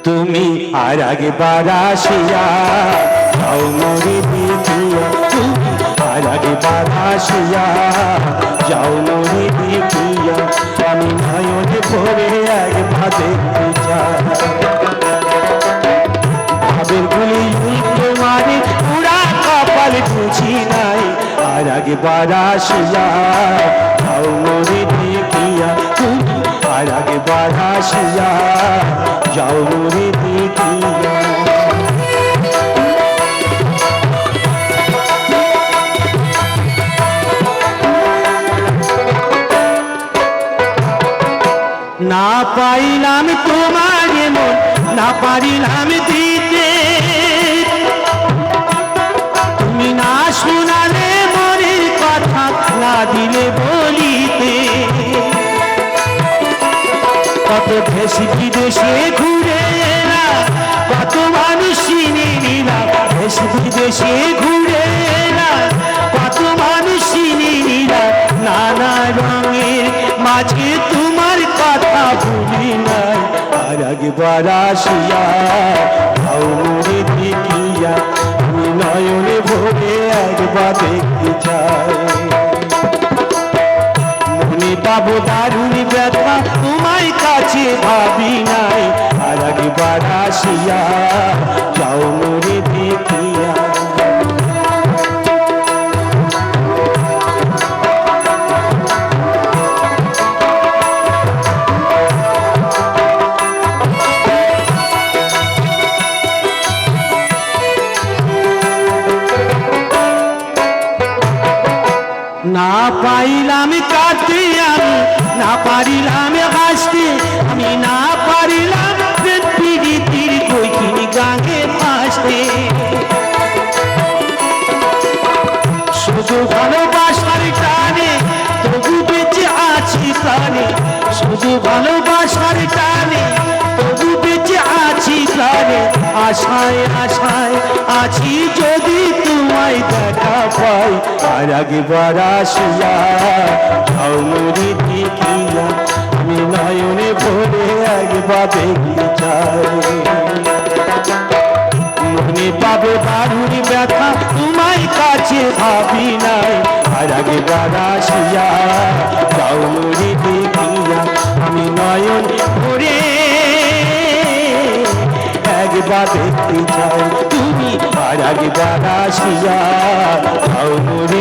তুমি আর একবার আসিয়া যাও মোরে দেখিয়া, তুমি আর একবার আসিয়া যাও মোরে দেখিয়া, আমি নয়ন ভরে একবার দেখতে চাই। ভাবের গুলি তোমারে পুরা কপাল বুঝি নাই, আর একবার আসিয়া যাও মোরে দেখিয়া, তুমি আর একবার আসিয়া যাও মোরে দেখিয়া। না পাইলাম তোমার মন, না পারিলাম দিতে, তুমি না শোনালে মনের কথা, না দিলে বলিতে। কত দেশ বিদেশে ঘুরে এলাম, কত মানুষ চিনে নিলাম, দেশ বিদেশে ঘুরে এলাম, কত মানুষ চিনে নিলাম, নানা রঙের মাঝে তোমার কথা ভুলি নাই। আর একবার আসিয়া যাও মোরে দেখিয়া, আমি নয়নে ভরে একবার দেখতে চাই। মনে পাবো দারুণ ব্যথা, তোমায় কাছে ভাবি নাই, আর একবার আসিয়া যাও মোরে দেখিয়া। না পাইলাম কাঁদতে আমি, না পারিলাম হাসতে, আমি না পারিলাম প্রীতির বইখিনি গাঙে ভাসতে। শুধু ভালোবাসার টানে তবু বেঁচে আছি প্রাণে, শুধু ভালোবাসার টানে তবু বেঁচে আছি প্রাণে। আশায় আশায় আছি যদি তোমায় দেখা পাই, আর একবার আসিয়া যাও মোরে দেখিয়া, আমি নয়নে ভরে একবার দেখতে চাই। মনে পাবো দারুণ ব্যথা, তোমায় কাছে ভাবি নাই, আর একবার আসিয়া যাও মোরে দেখিয়া, আমি নয়ন ভরে একবার দেখতে চাই। তুমি আর একবার আসিয়া যাও মোরে